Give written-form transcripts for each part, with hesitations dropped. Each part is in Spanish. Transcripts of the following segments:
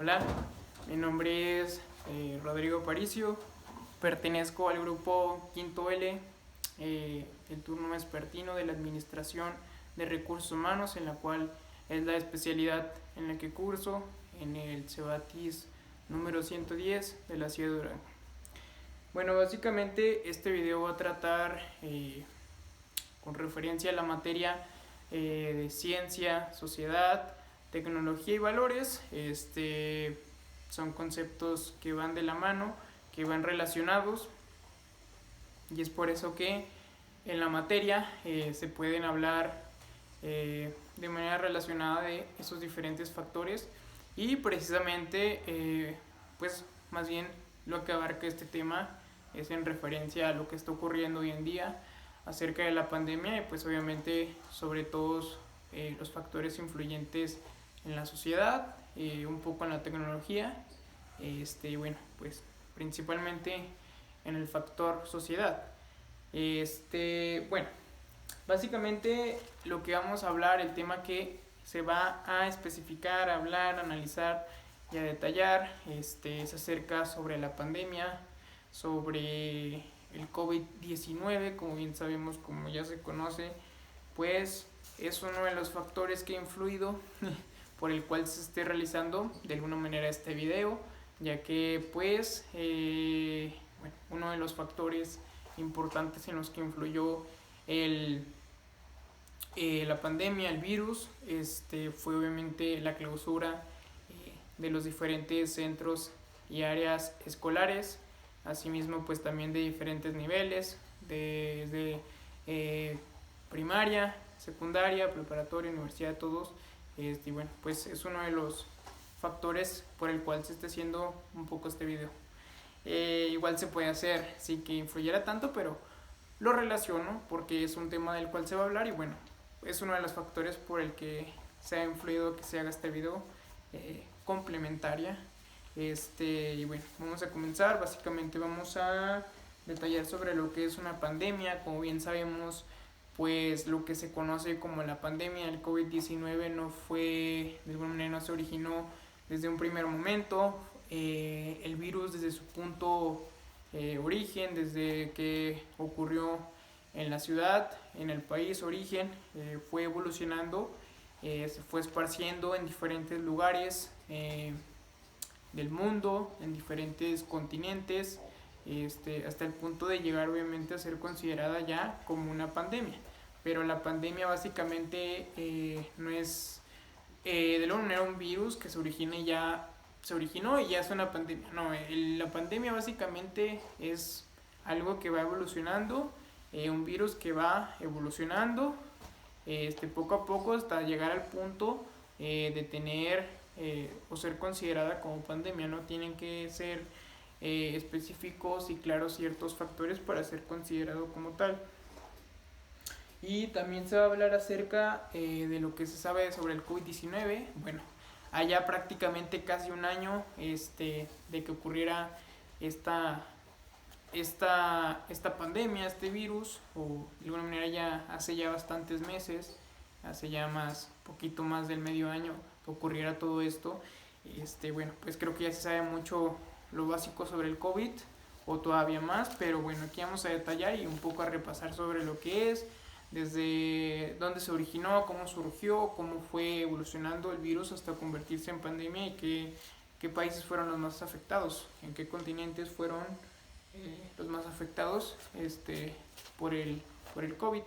Hola, mi nombre es Rodrigo Aparicio, pertenezco al grupo Quinto L, el turno vespertino de la Administración de Recursos Humanos, en la cual es la especialidad en la que curso en el Cebatis número 110 de la ciudad de Durango. Bueno, básicamente este video va a tratar con referencia a la materia de ciencia, sociedad, tecnología y valores. Son conceptos que van de la mano, que van relacionados, y es por eso que en la materia se pueden hablar de manera relacionada de esos diferentes factores, y precisamente pues más bien lo que abarca este tema es en referencia a lo que está ocurriendo hoy en día acerca de la pandemia, y pues obviamente sobre todos los factores influyentes en la sociedad, un poco en la tecnología, bueno, pues principalmente en el factor sociedad. Bueno, básicamente lo que vamos a hablar, el tema que se va a especificar, a hablar, a analizar y a detallar, es acerca sobre la pandemia, sobre el COVID-19, como bien sabemos, como ya se conoce, pues es uno de los factores que ha influido por el cual se esté realizando de alguna manera este video, ya que pues bueno, uno de los factores importantes en los que influyó la pandemia, el virus, fue obviamente la clausura de los diferentes centros y áreas escolares, asimismo pues también de diferentes niveles, desde primaria, secundaria, preparatoria, universidad, todos. Y bueno, pues es uno de los factores por el cual se está haciendo un poco este video. Igual se puede hacer sin que influyera tanto, pero lo relaciono porque es un tema del cual se va a hablar, y bueno, es uno de los factores por el que se ha influido que se haga este video complementaria. Y bueno, vamos a comenzar. Básicamente vamos a detallar sobre lo que es una pandemia. Como bien sabemos, pues lo que se conoce como la pandemia, el COVID-19, no fue, de alguna manera no se originó desde un primer momento. El virus desde su punto origen, desde que ocurrió en la ciudad, en el país origen, fue evolucionando, se fue esparciendo en diferentes lugares del mundo, en diferentes continentes, hasta el punto de llegar obviamente a ser considerada ya como una pandemia. Pero la pandemia básicamente no es de alguna manera un virus que se originó y ya es una pandemia. No, la pandemia básicamente es algo que va evolucionando, un virus que va evolucionando poco a poco hasta llegar al punto de tener o ser considerada como pandemia. No tienen que ser específicos y claros ciertos factores para ser considerado como tal. Y también se va a hablar acerca de lo que se sabe sobre el COVID-19. Bueno, allá prácticamente casi un año de que ocurriera esta pandemia, este virus, o de alguna manera ya hace ya bastantes meses, hace ya poquito más del medio año que ocurriera todo esto. Bueno, pues creo que ya se sabe mucho lo básico sobre el COVID, o todavía más, pero bueno, aquí vamos a detallar y un poco a repasar sobre lo que es, desde dónde se originó, cómo surgió, cómo fue evolucionando el virus hasta convertirse en pandemia, y qué países fueron los más afectados, en qué continentes fueron los más afectados por el COVID.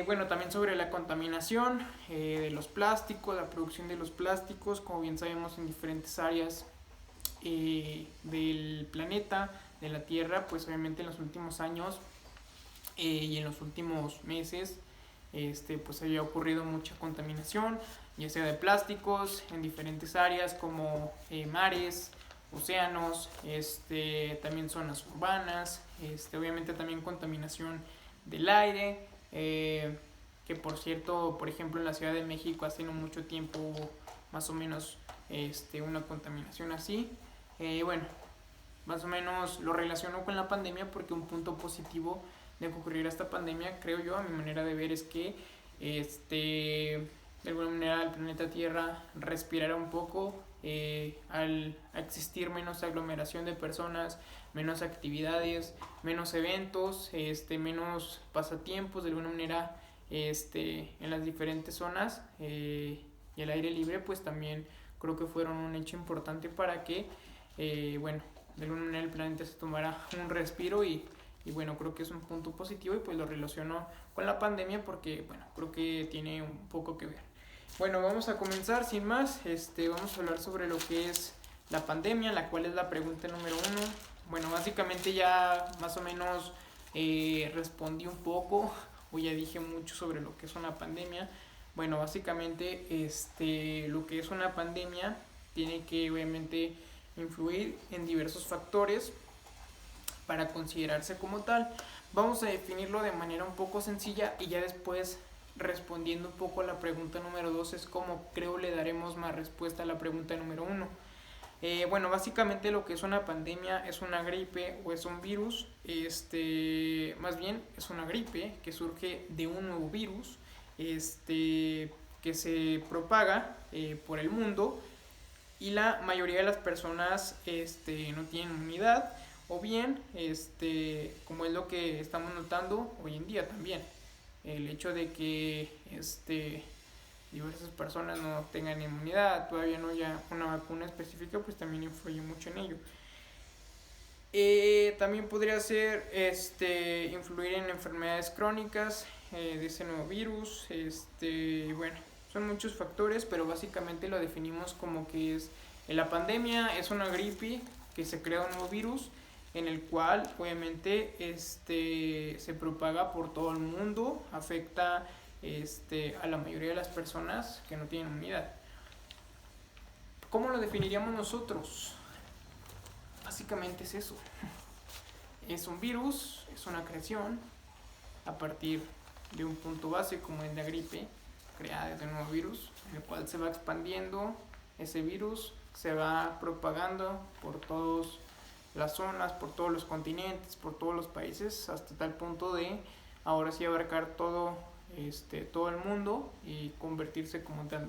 Bueno, también sobre la contaminación de los plásticos, la producción de los plásticos, como bien sabemos, en diferentes áreas del planeta, de la Tierra, pues obviamente en los últimos años y en los últimos meses pues había ocurrido mucha contaminación, ya sea de plásticos en diferentes áreas como mares, océanos, también zonas urbanas, obviamente también contaminación del aire, que por cierto, por ejemplo en la Ciudad de México hace no mucho tiempo hubo más o menos una contaminación así. Bueno, más o menos lo relaciono con la pandemia porque un punto positivo de que ocurriera esta pandemia, creo yo, a mi manera de ver, es que de alguna manera el planeta Tierra respirara un poco al existir menos aglomeración de personas, menos actividades, menos eventos, menos pasatiempos de alguna manera en las diferentes zonas, y el aire libre pues también creo que fueron un hecho importante para que bueno, de alguna manera el planeta se tomara un respiro y bueno, creo que es un punto positivo y pues lo relaciono con la pandemia porque bueno, creo que tiene un poco que ver. Bueno, vamos a comenzar sin más, vamos a hablar sobre lo que es la pandemia, la cual es la pregunta número 1. Bueno, básicamente ya más o menos respondí un poco o ya dije mucho sobre lo que es una pandemia. Bueno, básicamente lo que es una pandemia tiene que obviamente influir en diversos factores para considerarse como tal. Vamos a definirlo de manera un poco sencilla y ya después, respondiendo un poco a la pregunta número 2, es como creo le daremos más respuesta a la pregunta número 1. Bueno, básicamente lo que es una pandemia es una gripe o es un virus, más bien es una gripe que surge de un nuevo virus, que se propaga por el mundo y la mayoría de las personas no tienen inmunidad o bien, como es lo que estamos notando hoy en día también, el hecho de que diversas personas no tengan inmunidad, todavía no haya una vacuna específica, pues también influye mucho en ello. También podría ser influir en enfermedades crónicas de ese nuevo virus. Bueno, son muchos factores, pero básicamente lo definimos como que es la pandemia es una gripe que se crea un nuevo virus en el cual obviamente se propaga por todo el mundo, afecta a la mayoría de las personas que no tienen inmunidad. ¿Cómo lo definiríamos nosotros? Básicamente es eso. Es un virus, es una creación a partir de un punto base como es la gripe, creada desde un nuevo virus, en el cual se va expandiendo ese virus, se va propagando por todas las zonas, por todos los continentes, por todos los países, hasta tal punto de ahora sí abarcar todo el mundo y convertirse como tal.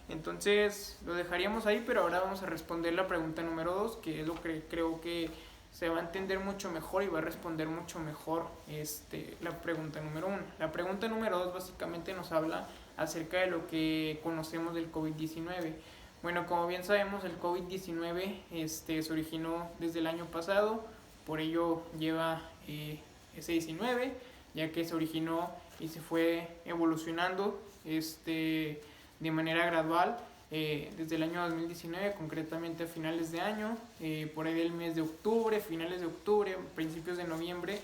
Entonces lo dejaríamos ahí, pero ahora vamos a responder la pregunta número 2, que es lo que creo que se va a entender mucho mejor y va a responder mucho mejor la pregunta número 1. La pregunta número 2 básicamente nos habla acerca de lo que conocemos del COVID-19. Bueno, como bien sabemos, el COVID-19 se originó desde el año pasado, por ello lleva ese 19, ya que se originó y se fue evolucionando de manera gradual desde el año 2019, concretamente a finales de año, por ahí del mes de octubre, finales de octubre, principios de noviembre,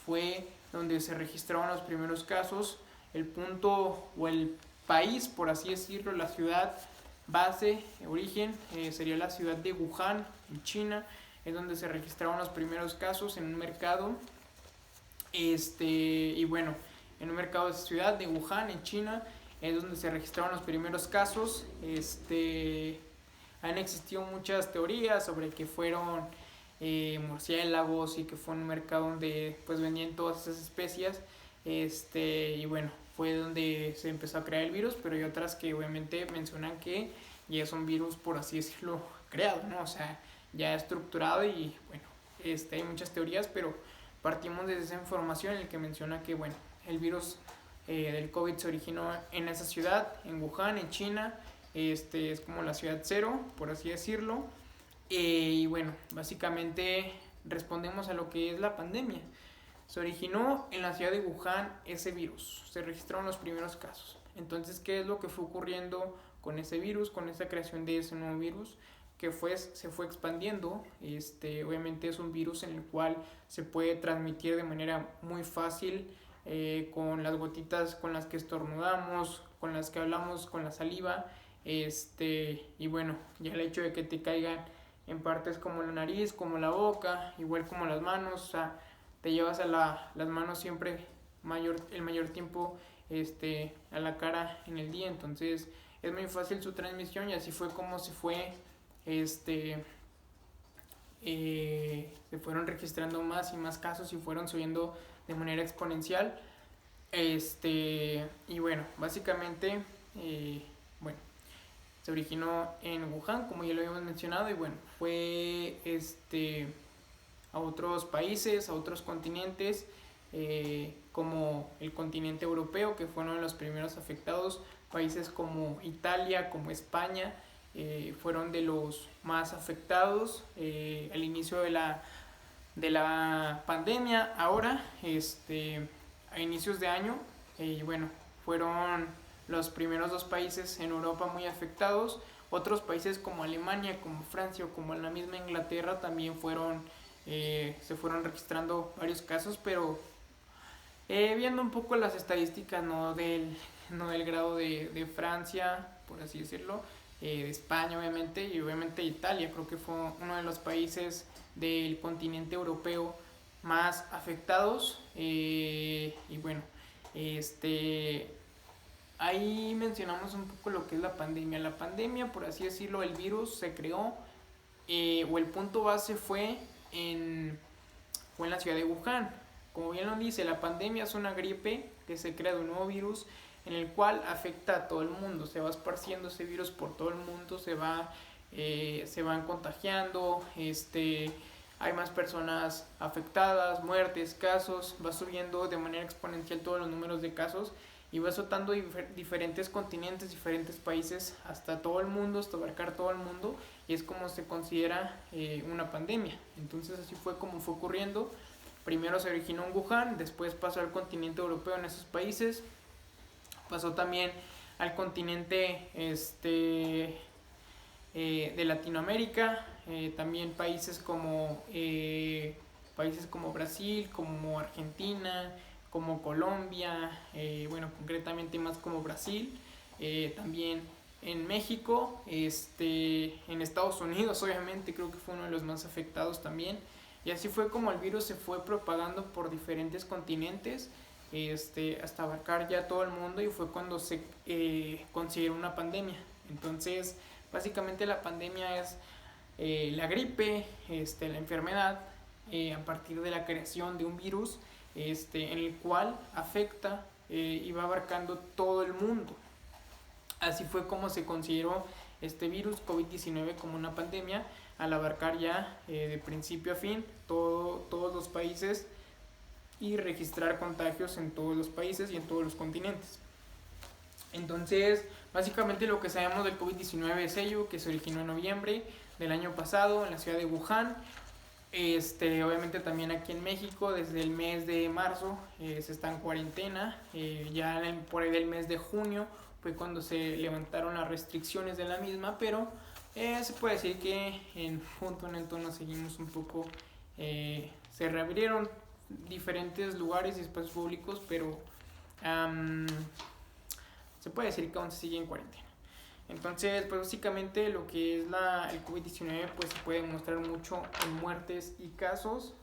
fue donde se registraron los primeros casos. El punto o el país, por así decirlo, la ciudad base, origen, sería la ciudad de Wuhan, en China, es donde se registraron los primeros casos en un mercado, y bueno, en un mercado de ciudad de Wuhan, en China, es donde se registraron los primeros casos. Han existido muchas teorías sobre que fueron murciélagos y que fue un mercado donde pues vendían todas esas especias, y bueno, fue donde se empezó a crear el virus, pero hay otras que obviamente mencionan que ya es un virus, por así decirlo, creado, ¿no? O sea, ya estructurado y bueno, hay muchas teorías, pero partimos de esa información en la que menciona que bueno, el virus del COVID se originó en esa ciudad, en Wuhan, en China, es como la ciudad cero, por así decirlo, y bueno, básicamente respondemos a lo que es la pandemia. Se originó en la ciudad de Wuhan ese virus, se registraron los primeros casos. Entonces, ¿qué es lo que fue ocurriendo con ese virus, con esa creación de ese nuevo virus? Que se fue expandiendo. Obviamente es un virus en el cual se puede transmitir de manera muy fácil, con las gotitas con las que estornudamos, con las que hablamos, con la saliva, y bueno, ya el hecho de que te caigan en partes como la nariz, como la boca, igual como las manos, o sea, te llevas las manos siempre el mayor tiempo a la cara en el día, entonces es muy fácil su transmisión y así fue como se fue se fueron registrando más y más casos y fueron subiendo de manera exponencial, y bueno, básicamente bueno, Se originó en Wuhan, como ya lo habíamos mencionado, y bueno, fue a otros países, a otros continentes, como el continente europeo, que fueron los primeros afectados. Países como Italia, como España, fueron de los más afectados al inicio de la pandemia. Ahora, a inicios de año, bueno, fueron los primeros dos países en Europa muy afectados. Otros países como Alemania, como Francia o como la misma Inglaterra también se fueron registrando varios casos, pero viendo un poco las estadísticas, no del grado de Francia, por así decirlo, de España obviamente, y obviamente Italia, creo que fue uno de los países del continente europeo más afectados. Y bueno, ahí mencionamos un poco lo que es la pandemia. La pandemia, por así decirlo, el virus se creó, o el punto base fue en la ciudad de Wuhan. Como bien lo dice, la pandemia es una gripe que se crea de un nuevo virus en el cual afecta a todo el mundo. Se va esparciendo ese virus por todo el mundo, se van contagiando, hay más personas afectadas, muertes, casos, va subiendo de manera exponencial todos los números de casos y va azotando diferentes continentes, diferentes países, hasta todo el mundo, hasta abarcar todo el mundo, y es como se considera una pandemia. Entonces así fue como fue ocurriendo. Primero se originó en Wuhan, después pasó al continente europeo en esos países, pasó también al continente de Latinoamérica, también países como Brasil, como Argentina, como Colombia, bueno, concretamente más como Brasil, también en México, en Estados Unidos obviamente creo que fue uno de los más afectados también, y así fue como el virus se fue propagando por diferentes continentes, hasta abarcar ya todo el mundo, y fue cuando se consideró una pandemia. Entonces básicamente la pandemia es la gripe, la enfermedad, a partir de la creación de un virus en el cual afecta y va abarcando todo el mundo. Así fue como se consideró este virus COVID-19 como una pandemia, al abarcar ya de principio a fin todos los países y registrar contagios en todos los países y en todos los continentes. Entonces, básicamente lo que sabemos del COVID-19 es ello, que se originó en noviembre del año pasado en la ciudad de Wuhan. Obviamente también aquí en México desde el mes de marzo se está en cuarentena, ya por ahí del mes de junio fue cuando se levantaron las restricciones de la misma, pero se puede decir que en punto en el tono seguimos un poco, se reabrieron diferentes lugares y espacios públicos, pero se puede decir que aún se sigue en cuarentena. Entonces, pues básicamente lo que es el COVID-19 pues se puede demostrar mucho en muertes y casos.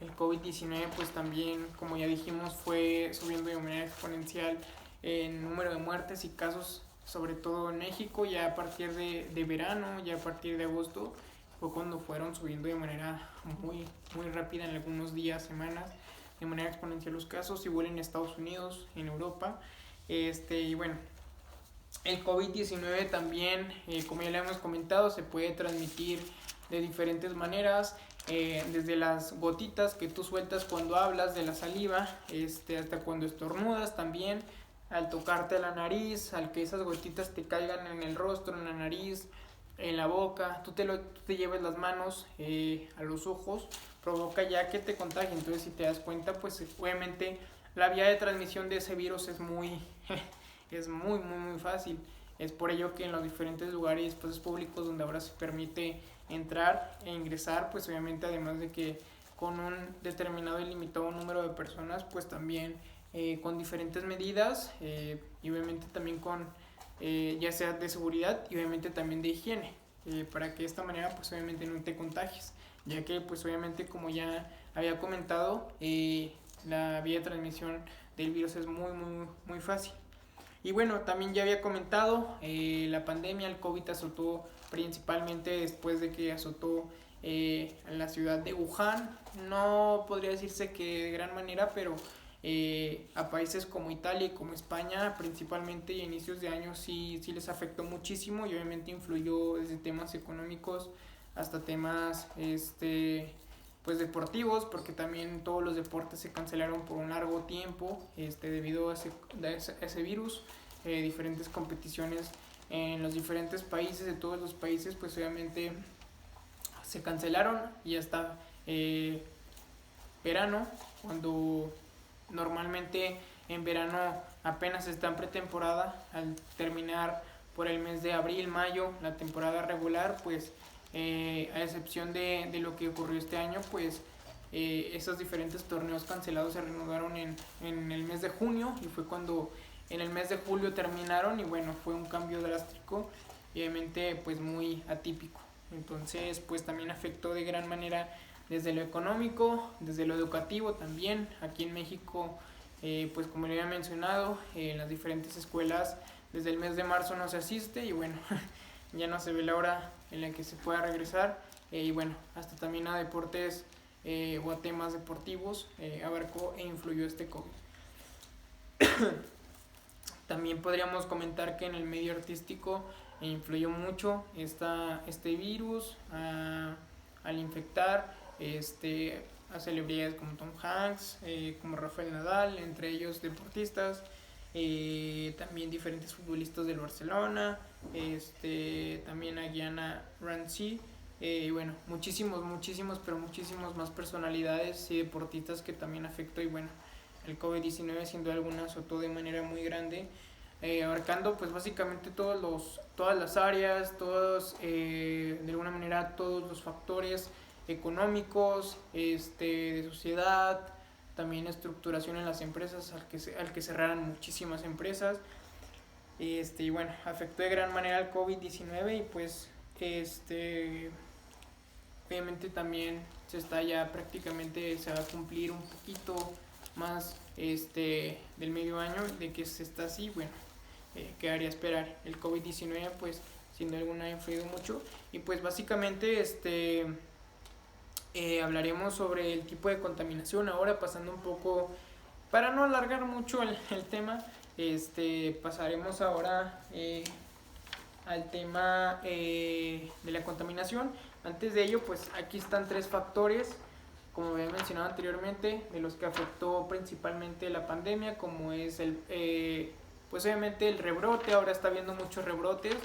El COVID-19 pues también, como ya dijimos, fue subiendo de manera exponencial en número de muertes y casos, sobre todo en México, ya a partir de verano, ya a partir de agosto, fue cuando fueron subiendo de manera muy, muy rápida en algunos días, semanas, de manera exponencial los casos, igual en Estados Unidos, en Europa. Y bueno, el COVID-19 también, como ya le hemos comentado, se puede transmitir de diferentes maneras, desde las gotitas que tú sueltas cuando hablas, de la saliva, hasta cuando estornudas también, al tocarte la nariz, al que esas gotitas te caigan en el rostro, en la nariz, en la boca, tú te lleves las manos a los ojos, provoca ya que te contagie. Entonces, si te das cuenta, pues obviamente la vía de transmisión de ese virus es muy muy fácil. Es por ello que en los diferentes lugares y espacios públicos donde ahora se permite entrar e ingresar, pues obviamente además de que con un determinado y limitado número de personas, pues también con diferentes medidas, y obviamente también con ya sea de seguridad y obviamente también de higiene, para que de esta manera pues obviamente no te contagies, ya que pues obviamente, como ya había comentado, la vía de transmisión del virus es muy fácil. Y bueno, también ya había comentado, la pandemia, el COVID azotó principalmente después de que azotó en la ciudad de Wuhan. No podría decirse que de gran manera, pero A países como Italia y como España, principalmente a inicios de año, sí les afectó muchísimo y obviamente influyó desde temas económicos hasta temas pues deportivos, porque también todos los deportes se cancelaron por un largo tiempo debido a ese virus. Diferentes competiciones en los diferentes países, de todos los países, pues obviamente se cancelaron y hasta verano, cuando normalmente en verano apenas está en pretemporada, al terminar por el mes de abril, mayo, la temporada regular, pues a excepción de lo que ocurrió este año, pues esos diferentes torneos cancelados se reanudaron en el mes de junio, y fue cuando en el mes de julio terminaron, y bueno, fue un cambio drástico y obviamente pues muy atípico. Entonces pues también afectó de gran manera desde lo económico, desde lo educativo también. Aquí en México, pues como le había mencionado, en las diferentes escuelas desde el mes de marzo no se asiste, y bueno, ya no se ve la hora en la que se pueda regresar. Y bueno, hasta también a deportes o a temas deportivos abarcó e influyó este COVID. También podríamos comentar que en el medio artístico influyó mucho este virus al infectar a celebridades como Tom Hanks, como Rafael Nadal, entre ellos deportistas, también diferentes futbolistas del Barcelona, también a Gianna Rossi, y bueno, muchísimos más personalidades y deportistas que también afectó. Y bueno, el COVID-19 siendo alguna azotó de manera muy grande, abarcando pues básicamente todas las áreas, de alguna manera todos los factores económicos, de sociedad, también estructuración en las empresas, al que cerraran muchísimas empresas. Y bueno, afectó de gran manera el COVID-19, y pues obviamente también se va a cumplir un poquito más del medio año de que se está así. Bueno, quedaría esperar. El COVID-19 pues sin duda alguna ha influido mucho, y pues básicamente hablaremos sobre el tipo de contaminación ahora, pasando un poco, para no alargar mucho el tema, pasaremos ahora al tema de la contaminación. Antes de ello, pues aquí están 3 factores, como había mencionado anteriormente, de los que afectó principalmente la pandemia, como es pues obviamente el rebrote. Ahora está habiendo muchos rebrotes,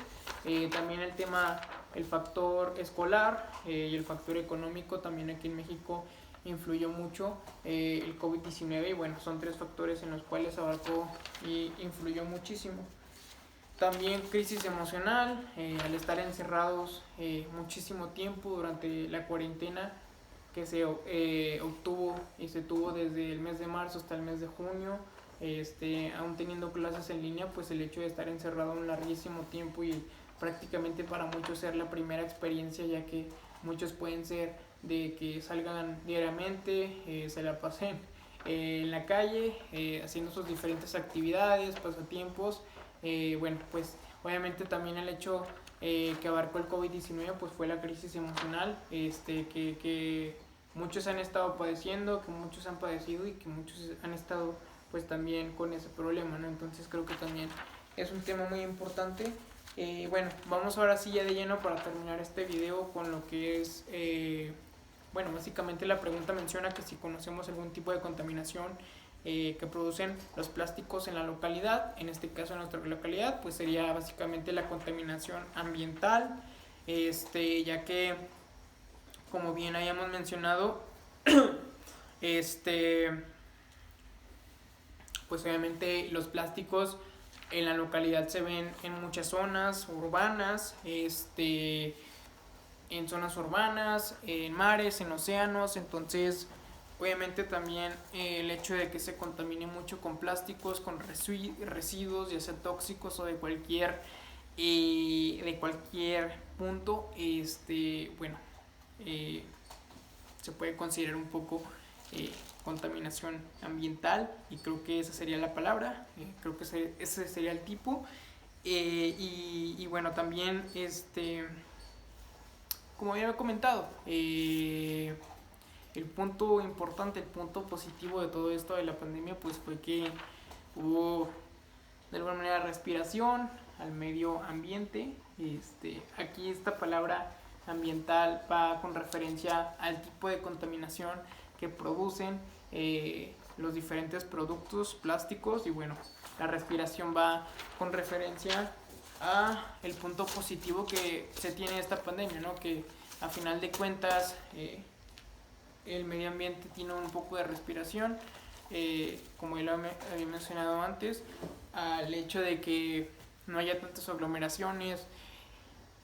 también el factor escolar y el factor económico. También aquí en México influyó mucho el COVID-19, y bueno, son 3 factores en los cuales abarcó y influyó muchísimo. También crisis emocional, al estar encerrados muchísimo tiempo durante la cuarentena que se obtuvo y se tuvo desde el mes de marzo hasta el mes de junio, aún teniendo clases en línea, pues el hecho de estar encerrado un larguísimo tiempo, y prácticamente para muchos ser la primera experiencia, ya que muchos pueden ser de que salgan diariamente, se la pasen en la calle, haciendo sus diferentes actividades, pasatiempos. Bueno, pues obviamente también el hecho que abarcó el COVID-19 pues fue la crisis emocional, que muchos han estado padeciendo, que muchos han padecido, y que muchos han estado pues también con ese problema, ¿no? Entonces creo que también es un tema muy importante. Bueno, vamos ahora sí ya de lleno para terminar este video con lo que es, bueno, básicamente la pregunta menciona que si conocemos algún tipo de contaminación que producen los plásticos en la localidad. En este caso, en nuestra localidad, pues sería básicamente la contaminación ambiental, ya que, como bien hayamos mencionado, pues obviamente los plásticos en la localidad se ven en muchas zonas urbanas, en zonas urbanas, en mares, en océanos. Entonces obviamente también el hecho de que se contamine mucho con plásticos, con residuos, ya sea tóxicos o de cualquier punto, bueno, se puede considerar un poco contaminación ambiental, y creo que esa sería la palabra, creo que ese sería el tipo. Y bueno, también como había comentado, el punto importante, el punto positivo de todo esto de la pandemia, pues fue que hubo de alguna manera respiración al medio ambiente. Aquí esta palabra ambiental va con referencia al tipo de contaminación que producen los diferentes productos plásticos, y bueno, la respiración va con referencia a el punto positivo que se tiene de esta pandemia, ¿no? Que a final de cuentas el medio ambiente tiene un poco de respiración, como ya lo había mencionado antes, al hecho de que no haya tantas aglomeraciones,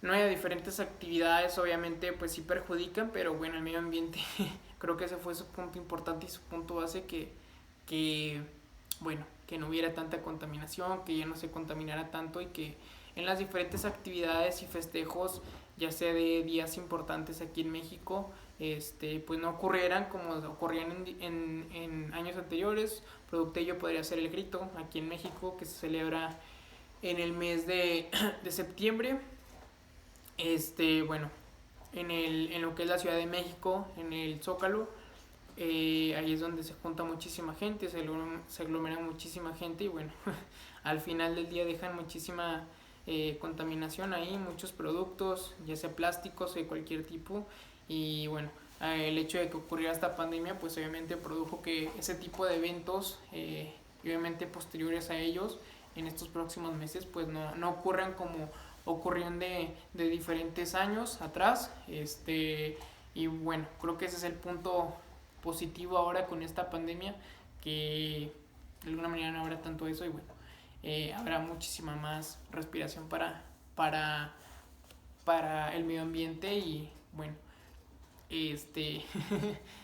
no haya diferentes actividades, obviamente pues sí perjudican, pero bueno, el medio ambiente creo que ese fue su punto importante y su punto base, que bueno, que no hubiera tanta contaminación, que ya no se contaminara tanto, y que en las diferentes actividades y festejos, ya sea de días importantes aquí en México, pues no ocurrieran como ocurrían en años anteriores. Producto de ello podría ser el Grito aquí en México, que se celebra en el mes de septiembre. Bueno, en lo que es la Ciudad de México, en el Zócalo, ahí es donde se junta muchísima gente, se aglomera muchísima gente, y bueno, al final del día dejan muchísima contaminación ahí, muchos productos, ya sea plásticos de cualquier tipo, y bueno, el hecho de que ocurriera esta pandemia pues obviamente produjo que ese tipo de eventos y obviamente posteriores a ellos en estos próximos meses pues no ocurran como ocurrían de diferentes años atrás. Y bueno, creo que ese es el punto positivo ahora con esta pandemia, que de alguna manera no habrá tanto eso, y bueno, habrá muchísima más respiración para el medio ambiente. Y bueno,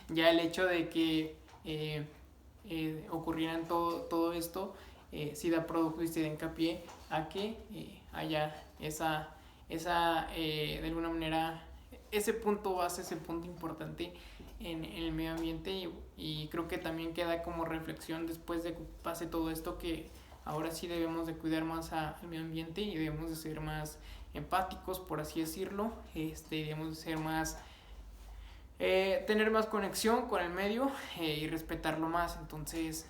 ya el hecho de que ocurrieran todo esto, sí da producto y se da hincapié a que haya esa de alguna manera ese punto base, ese punto importante en el medio ambiente. Y creo que también queda como reflexión después de que pase todo esto, que ahora sí debemos de cuidar más al medio ambiente y debemos de ser más empáticos, por así decirlo. Debemos de ser más tener más conexión con el medio y respetarlo más. Entonces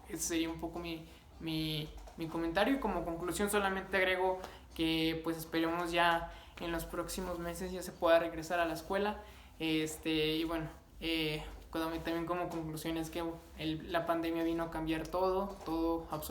ese sería un poco mi comentario, y como conclusión solamente agrego que pues esperemos ya en los próximos meses ya se pueda regresar a la escuela. Y bueno, también como conclusión es que la pandemia vino a cambiar todo absolutamente.